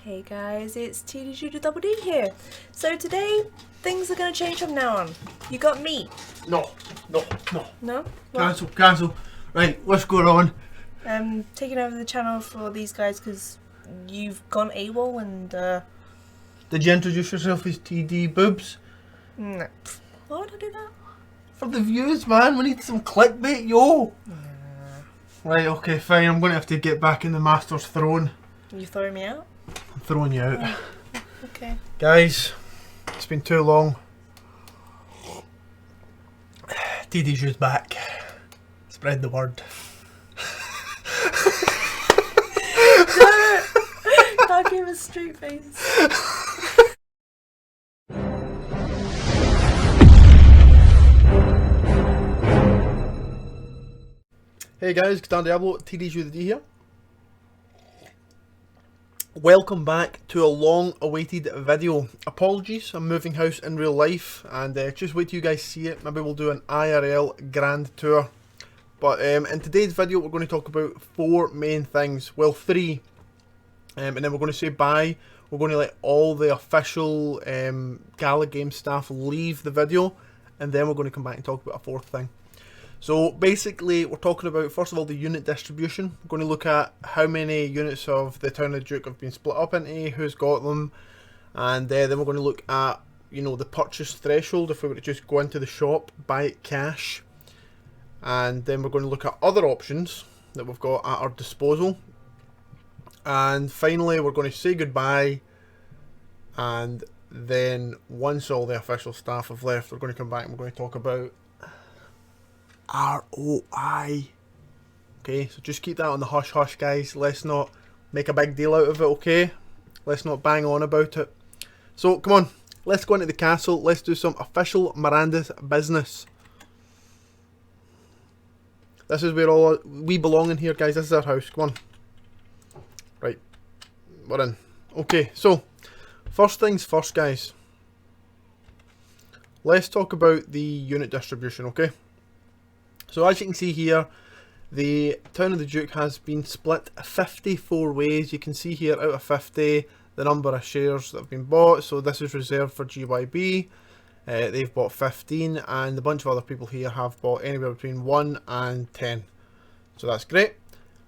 Hey guys, it's TDG here. So today, things are going to change from now on. You got me. No. No? Cancel. Right, what's going on? I'm taking over the channel for these guys because you've gone AWOL and Did you introduce yourself as TD Boobs? no. Why would I do that? For the views, man. We need some clickbait, yo. Right, okay, fine. I'm going to have to get back in the Master's throne. You throwing me out? I'm throwing you out. Oh, okay. Guys, it's been too long. TD's back. Spread the word. Can't give a straight face. Hey guys, Guitar Diablo, TDG here. Welcome back to a long-awaited video. Apologies, I'm moving house in real life, and just wait till you guys see it. Maybe we'll do an IRL grand tour. But in today's video, we're going to talk about four main things. Well, three. And then we're going to say bye. We're going to let all the official Gala Games staff leave the video, and then we're going to come back and talk about a fourth thing. So basically, we're talking about, first of all, the unit distribution. We're going to look at how many units of the Town of the Duke have been split up into, who's got them, and then we're going to look at, you know, the purchase threshold if we were to just go into the shop, buy it cash, and then we're going to look at other options that we've got at our disposal, and finally we're going to say goodbye, and then once all the official staff have left, we're going to come back and we're going to talk about ROI. Okay, so just keep that on the hush hush, guys. Let's not make a big deal out of it, okay? Let's not bang on about it. So come on, let's go into the castle. Let's do some official Mirandus business. This is where all we belong in here, guys. This is our house. Come on. Right, we're in. Okay, so first things first, guys. Let's talk about the unit distribution, okay? So as you can see here, the Town of the Duke has been split 54 ways. You can see here out of 50 the number of shares that have been bought. So this is reserved for GYB. They've bought 15, and a bunch of other people here have bought anywhere between 1 and 10. So that's great.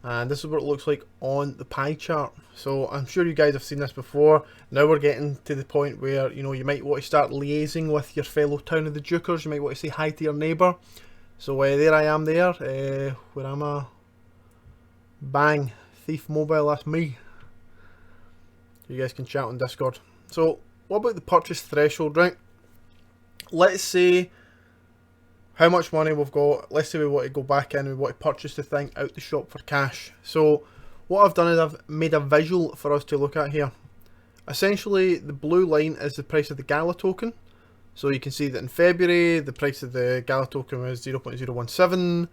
And this is what it looks like on the pie chart. So I'm sure you guys have seen this before. Now we're getting to the point where, you know, you might want to start liaising with your fellow Town of the Dukers. You might want to say hi to your neighbour. So there I am there, where am I? Bang, Thief Mobile, that's me. You guys can chat on Discord. So what about the purchase threshold, right? Let's say how much money we've got. Let's say we want to go back in and we want to purchase the thing out the shop for cash. So what I've done is I've made a visual for us to look at here. Essentially, the blue line is the price of the Gala token. So you can see that in February, the price of the Gala token was 0.017,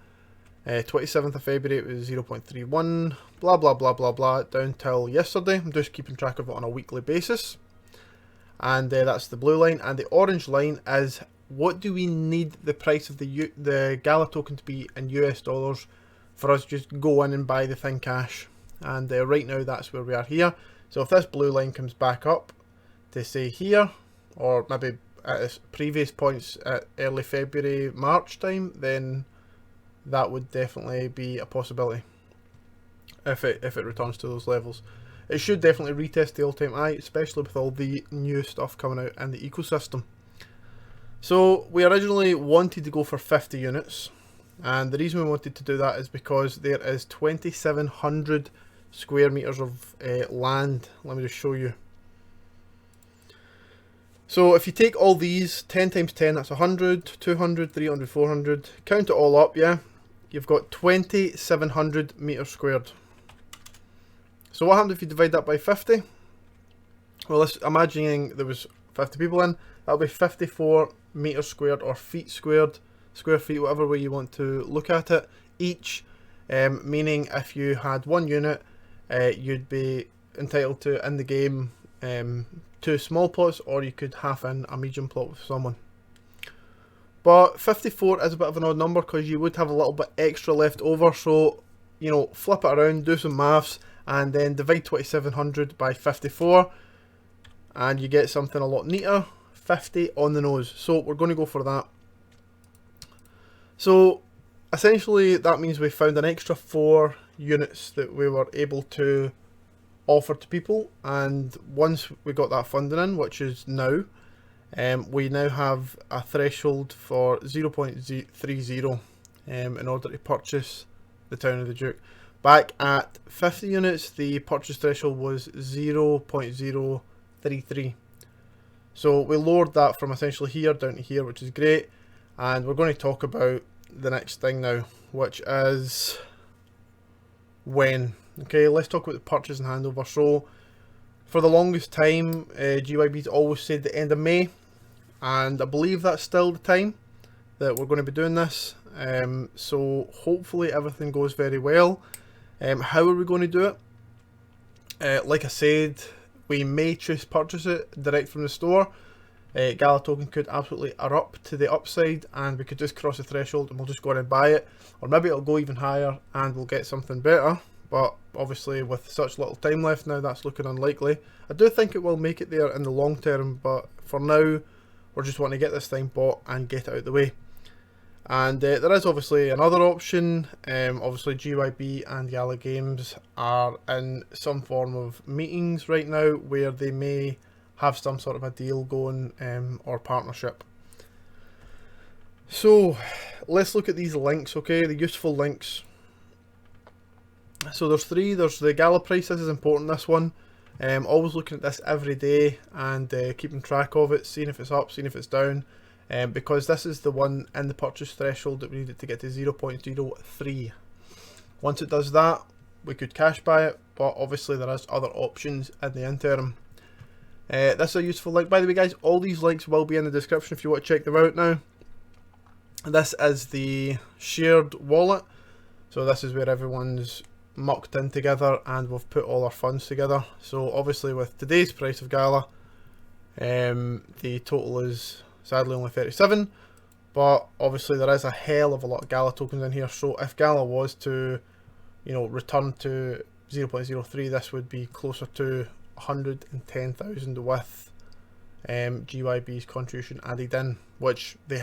27th of February it was 0.31, blah blah blah blah blah, down till yesterday. I'm just keeping track of it on a weekly basis. And that's the blue line, and the orange line is what do we need the price of the Gala token to be in US dollars for us to just go in and buy the thing cash. And right now that's where we are here. So if this blue line comes back up to say here, or maybe at its previous points at early February, March time, then that would definitely be a possibility if it returns to those levels. It should definitely retest the all-time high, especially with all the new stuff coming out in the ecosystem. So we originally wanted to go for 50 units, and the reason we wanted to do that is because there is 2,700 square meters of land. Let me just show you. So if you take all these, 10 times 10, that's 100, 200, 300, 400, count it all up, yeah? You've got 2,700 meters squared. So what happens if you divide that by 50? Well, let's imagining there was 50 people in, that'll be 54 meters squared, or feet squared, square feet, whatever way you want to look at it, each, meaning if you had one unit, you'd be entitled to, in the game, 2 small plots, or you could half in a medium plot with someone. But 54 is a bit of an odd number because you would have a little bit extra left over, so, you know, flip it around, do some maths, and then divide 2700 by 54 and you get something a lot neater, 50 on the nose. So we're going to go for that. So essentially that means we found an extra 4 units that we were able to offer to people, and once we got that funding in, which is now, we now have a threshold for 0.30 in order to purchase the Town of the Duke. Back at 50 units, the purchase threshold was 0.033. So we lowered that from essentially here down to here, which is great. And we're going to talk about the next thing now, which is when. Okay, let's talk about the purchase and handover. So for the longest time, GYB's always said the end of May, and I believe that's still the time that we're going to be doing this. So hopefully everything goes very well. How are we going to do it? Like I said, we may choose purchase it direct from the store. Gala token could absolutely erupt to the upside, and we could just cross the threshold and we'll just go in and buy it, or maybe it'll go even higher and we'll get something better. But obviously with such little time left now, that's looking unlikely. I do think it will make it there in the long term, but for now we're just wanting to get this thing bought and get it out of the way. And there is obviously another option. Obviously GYB and Gala Games are in some form of meetings right now where they may have some sort of a deal going, or partnership. So let's look at these links, okay, the useful links. So there's 3. There's the Gala price. This is important, this one. Always looking at this every day and keeping track of it, seeing if it's up, seeing if it's down, because this is the one in the purchase threshold that we need it to get to 0.03. Once it does that, we could cash buy it, but obviously there is other options in the interim. This is a useful link. By the way guys, all these links will be in the description if you want to check them out now. This is the shared wallet. So this is where everyone's mucked in together and we've put all our funds together. So obviously with today's price of Gala, the total is sadly only 37, but obviously there is a hell of a lot of Gala tokens in here. So if Gala was to, you know, return to 0.03, this would be closer to 110,000 with GYB's contribution added in, which they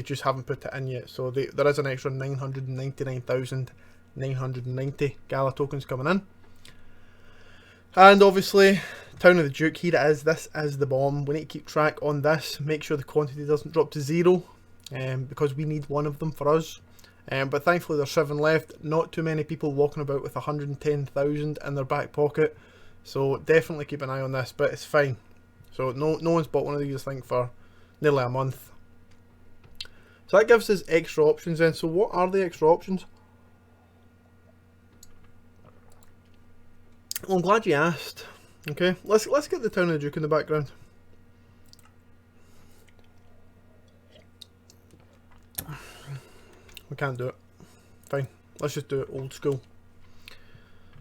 just haven't put it in yet. So there is an extra 999,990 Gala tokens coming in. And obviously Town of the Duke, here it is. This is the bomb. We need to keep track on this, make sure the quantity doesn't drop to 0, because we need 1 of them for us. But thankfully there's 7 left. Not too many people walking about with 110,000 in their back pocket, so definitely keep an eye on this, but it's fine. So no one's bought one of these, I think, for nearly a month. So that gives us extra options then. So what are the extra options? Well, I'm glad you asked. Okay, let's get the Town of the Duke in the background. We can't do it. Fine, let's just do it old school.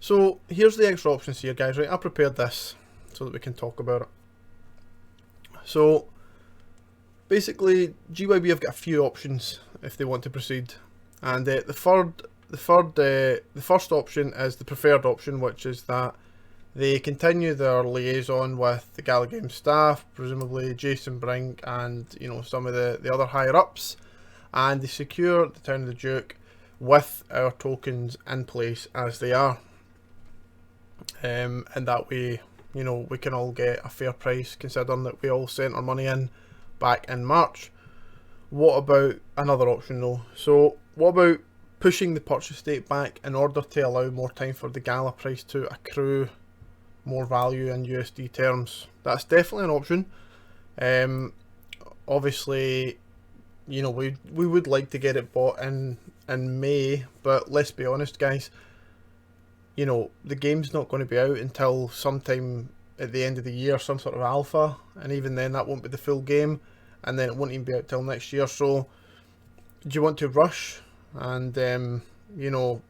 So here's the extra options here, guys. Right, I prepared this so that we can talk about it. So basically, GYB have got a few options if they want to proceed, and the first option is the preferred option, which is that they continue their liaison with the Gala Games staff, presumably Jason Brink and, you know, some of the other higher ups, and they secure the Town of the Duke with our tokens in place as they are, and that way, you know, we can all get a fair price considering that we all sent our money in back in March. What about another option though? So what about pushing the purchase date back in order to allow more time for the Gala price to accrue more value in USD terms? That's definitely an option. Obviously, you know, we would like to get it bought in May, but let's be honest guys, you know, the game's not going to be out until sometime at the end of the year, some sort of alpha, and even then that won't be the full game, and then it won't even be out till next year. So do you want to rush and you know,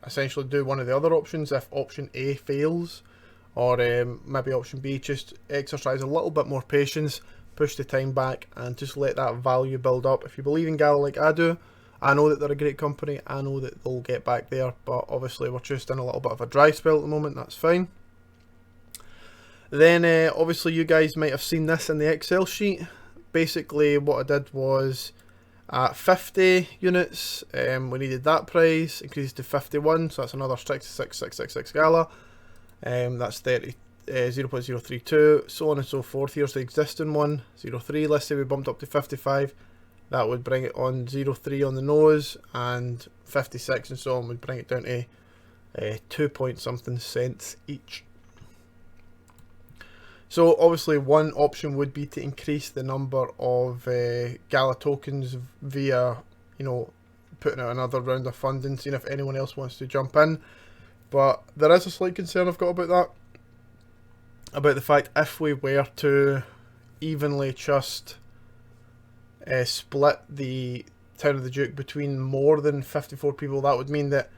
essentially do one of the other options if option A fails, or maybe option B, just exercise a little bit more patience, push the time back and just let that value build up? If you believe in Gala like I do, I know that they're a great company, I know that they'll get back there, but obviously we're just in a little bit of a dry spell at the moment, that's fine. Then obviously you guys might have seen this in the Excel sheet. Basically what I did was at 50 units, we needed that price, increased to 51, so that's another 66666 Gala. That's 0.032, so on and so forth. Here's the existing one, 0.3. Let's say we bumped up to 55. That would bring it on 0.3 on the nose, and 56 and so on would bring it down to 2 point something cents each. So obviously one option would be to increase the number of Gala tokens via, you know, putting out another round of funding, seeing if anyone else wants to jump in. But there is a slight concern I've got about that. About the fact if we were to evenly just split the Town of the Duke between more than 54 people, that would mean that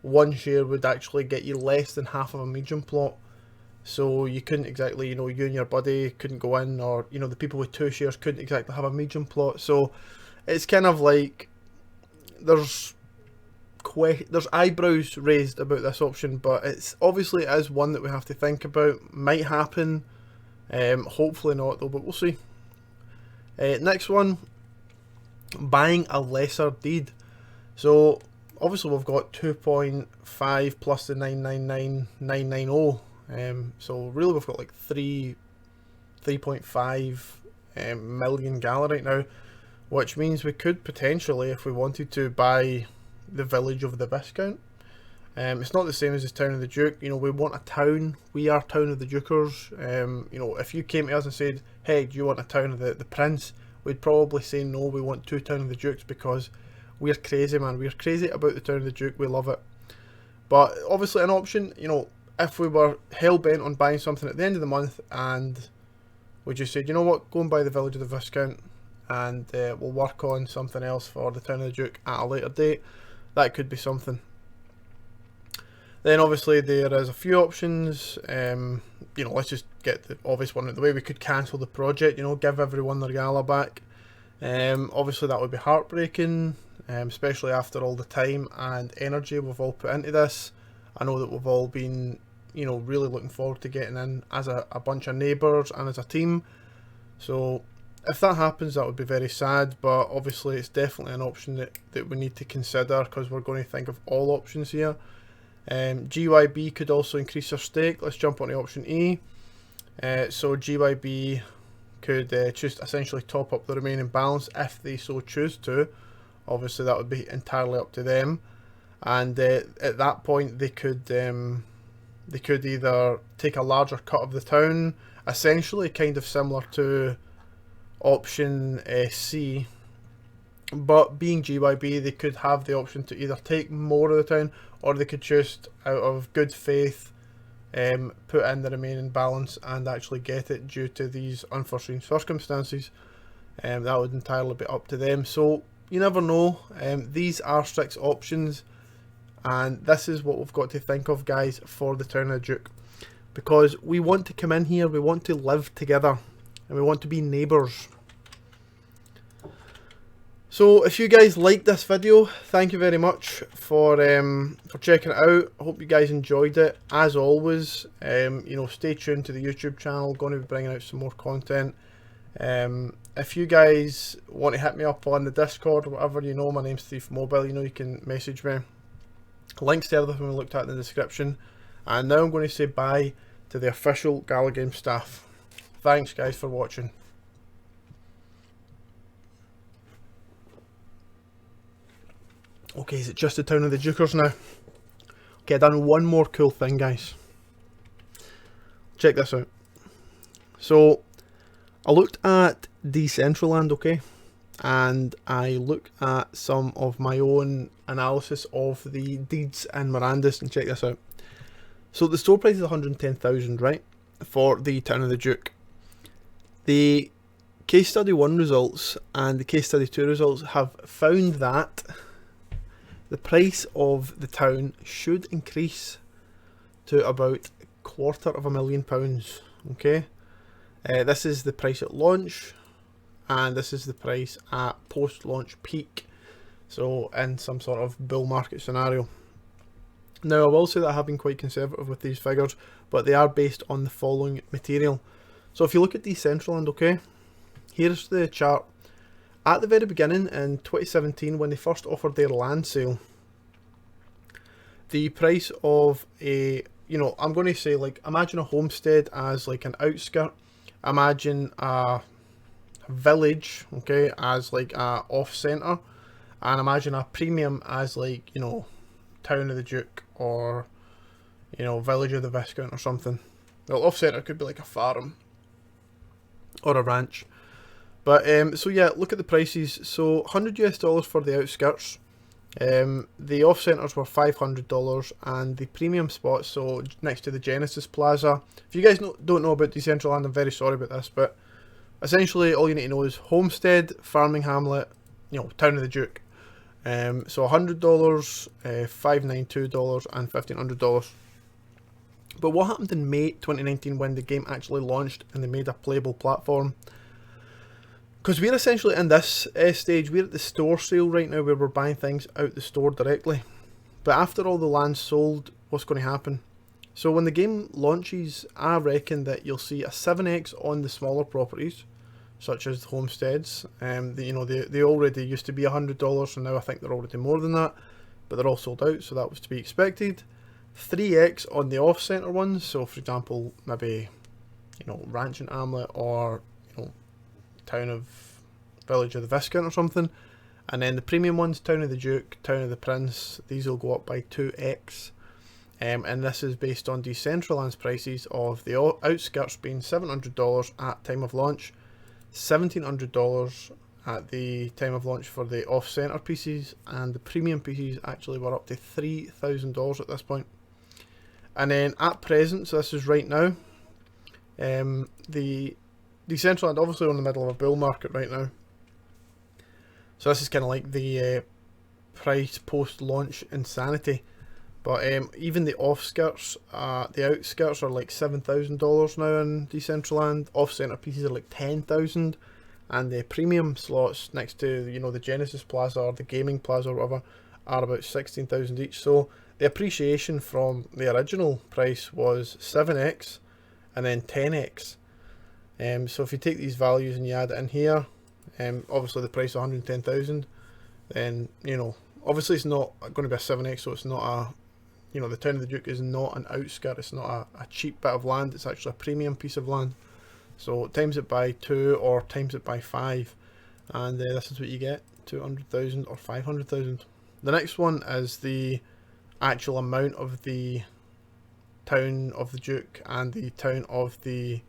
one share would actually get you less than half of a medium plot. So you couldn't exactly, you know, you and your buddy couldn't go in, or, you know, the people with 2 shares couldn't exactly have a medium plot. So it's kind of like there's eyebrows raised about this option, but it's obviously it is one that we have to think about. Might happen, hopefully not though, but we'll see. Next one, buying a lesser deed. So obviously we've got 2.5 plus the 999990. So really we've got like 3.5 million Gala right now, which means we could potentially, if we wanted to, buy the village of the Viscount. It's not the same as the Town of the Duke. You know, we want a town. We are Town of the Dukers. You know, if you came to us and said, hey, do you want a Town of the Prince? We'd probably say no, we want 2 Town of the Dukes, because we're crazy, man. We're crazy about the Town of the Duke. We love it. But obviously an option, you know, if we were hell-bent on buying something at the end of the month and we just said, you know what, go and buy the village of the Viscount, and we'll work on something else for the Town of the Duke at a later date, that could be something. Then obviously there is a few options. You know, let's just get the obvious one out of the way. We could cancel the project, you know, give everyone their Gala back. Obviously that would be heartbreaking, especially after all the time and energy we've all put into this. I know that we've all been, you know, really looking forward to getting in as a bunch of neighbours and as a team. So if that happens, that would be very sad, but obviously it's definitely an option that we need to consider, because we're going to think of all options here. GYB could also increase their stake. Let's jump on to option E. So GYB could just essentially top up the remaining balance if they so choose to. Obviously that would be entirely up to them. And at that point they could either take a larger cut of the town, essentially kind of similar to option C, but being GYB they could have the option to either take more of the town, or they could just out of good faith put in the remaining balance and actually get it due to these unforeseen circumstances. That would entirely be up to them, so you never know. These are strict options, and this is what we've got to think of, guys, for the Town of the Duke, because we want to come in here, we want to live together, and we want to be neighbours. So if you guys liked this video, thank you very much for checking it out. I hope you guys enjoyed it. As always, you know, stay tuned to the YouTube channel, going to be bringing out some more content. If you guys want to hit me up on the Discord or whatever, you know, my name's Thief Mobile, you know, you can message me. Links to everything we looked at in the description. And now I'm going to say bye to the official Gala Games staff. Thanks guys for watching. Okay, is it just the Town of the Dukers now? Okay, I've done one more cool thing, guys. Check this out. So, I looked at Decentraland, okay? And I looked at some of my own analysis of the deeds in Mirandus, and check this out. So the store price is 110,000, right? For the Town of the Duke. The case study 1 results and the case study 2 results have found that the price of the town should increase to about £250,000, okay? This is the price at launch, and this is the price at post-launch peak. So in some sort of bull market scenario. Now I will say that I have been quite conservative with these figures, but they are based on the following material. So if you look at Decentraland, okay, here's the chart. At the very beginning in 2017, when they first offered their land sale, the price of a, I'm going to say, like, imagine a homestead as like an outskirt, imagine a village, okay, as like a off centre, and imagine a premium as like, Town of the Duke or, Village of the Viscount or something. Well, off centre could be like a farm or a ranch. But so yeah, look at the prices. So $100 for the outskirts. The off centres were $500, and the premium spots, so next to the Genesis Plaza. If you guys don't know about Decentraland, I'm very sorry about this, but essentially all you need to know is homestead, farming hamlet, Town of the Duke. So $100, $592, and $1,500. But what happened in May 2019 when the game actually launched and they made a playable platform? Because we're essentially in this stage, we're at the store sale right now where we're buying things out the store directly. But after all the land sold, what's going to happen? So when the game launches, I reckon that you'll see a 7x on the smaller properties, such as the homesteads. They already used to be $100, and now I think they're already more than that, but they're all sold out, so that was to be expected. 3x on the off-centre ones, so for example, maybe, Ranch and Hamlet, or, Village of the Viscount or something. And then the premium ones, Town of the Duke, Town of the Prince, these will go up by 2x. And this is based on Decentraland's prices of the outskirts being $700 at time of launch, $1,700 at the time of launch for the off-centre pieces, and the premium pieces actually were up to $3,000 at this point. And then at present, so this is right now, the Decentraland obviously we're in the middle of a bull market right now. So this is kind of like the price post-launch insanity. But even the off-skirts, the outskirts are like $7,000 now in Decentraland. Off-centre pieces are like $10,000. And the premium slots next to, the Genesis Plaza or the Gaming Plaza or whatever are about $16,000 each. So the appreciation from the original price was 7x and then 10x. So if you take these values and you add it in here, obviously the price of 110,000, then obviously it's not going to be a 7x, so it's not a, the Town of the Duke is not an outskirt, it's not a cheap bit of land, it's actually a premium piece of land. So times it by 2 or times it by 5, and this is what you get, 200,000 or 500,000. The next one is the actual amount of the Town of the Duke and the Town of the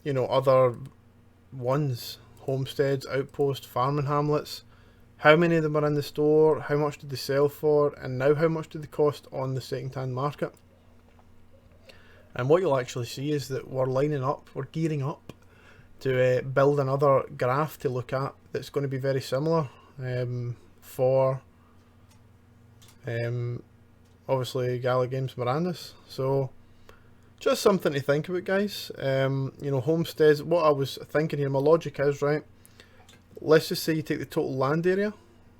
other ones, homesteads, outposts, farming hamlets. How many of them are in the store, how much did they sell for, and now how much do they cost on the second-hand market. And what you'll actually see is that we're gearing up to build another graph to look at that's going to be very similar for obviously Gala Games Mirandus. So just something to think about, guys. Homesteads, what I was thinking here, my logic is, right, let's just say you take the total land area.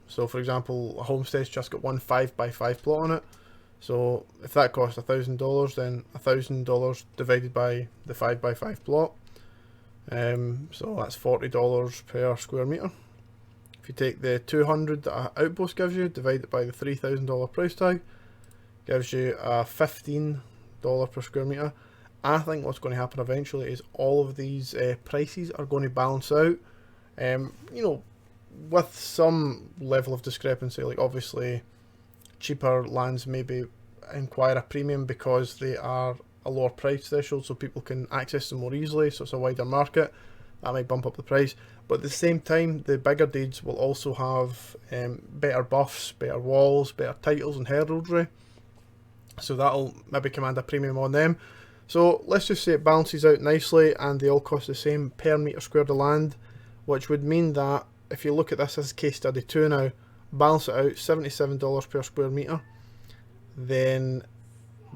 So for example, a homestead's just got one 5x5 plot on it. So if that costs $1,000, then $1,000 divided by the 5x5 plot. So that's $40 per square metre. If you take the 200 that an outpost gives you, divide it by the $3,000 price tag, gives you a $15 per square metre. I think what's going to happen eventually is all of these prices are going to balance out. With some level of discrepancy, like obviously cheaper lands maybe inquire a premium because they are a lower price threshold, so people can access them more easily, so it's a wider market. That might bump up the price, but at the same time the bigger deeds will also have better buffs, better walls, better titles and heraldry, so that'll maybe command a premium on them. So let's just say it balances out nicely and they all cost the same per metre squared of land, which would mean that if you look at this as case study 2 now, balance it out, $77 per square metre, then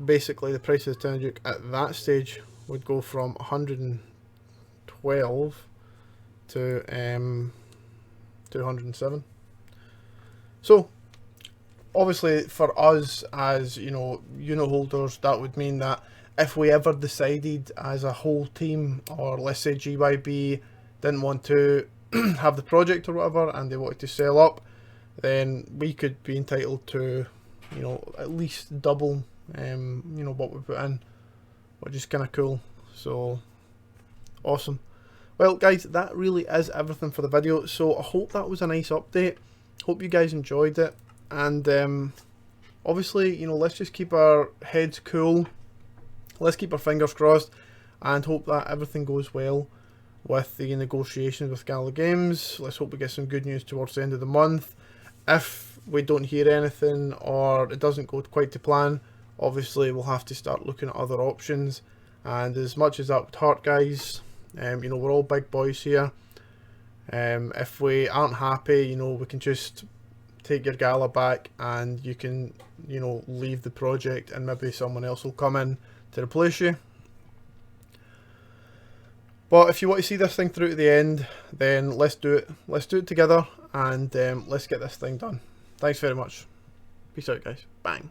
basically the price of the Town of Duke at that stage would go from 112 to 207. So obviously for us as, you know, unit holders, that would mean that if we ever decided as a whole team, or let's say GYB didn't want to have the project or whatever and they wanted to sell up, then we could be entitled to, you know, at least double you know, what we put in, which is kind of cool. So awesome. Well guys, that really is everything for the video, so I hope that was a nice update. Hope you guys enjoyed it, and obviously, you know, let's just keep our heads cool, let's keep our fingers crossed, and hope that everything goes well with the negotiations with Gala Games. Let's hope we get some good news towards the end of the month. If we don't hear anything or it doesn't go quite to plan, obviously we'll have to start looking at other options. And as much as that would hurt, guys, you know, we're all big boys here. If we aren't happy, you know, we can just take your Gala back and you can, you know, leave the project and maybe someone else will come in to replace you. But if you want to see this thing through to the end, then let's do it. Let's do it together, and let's get this thing done. Thanks very much. Peace out, guys. Bang.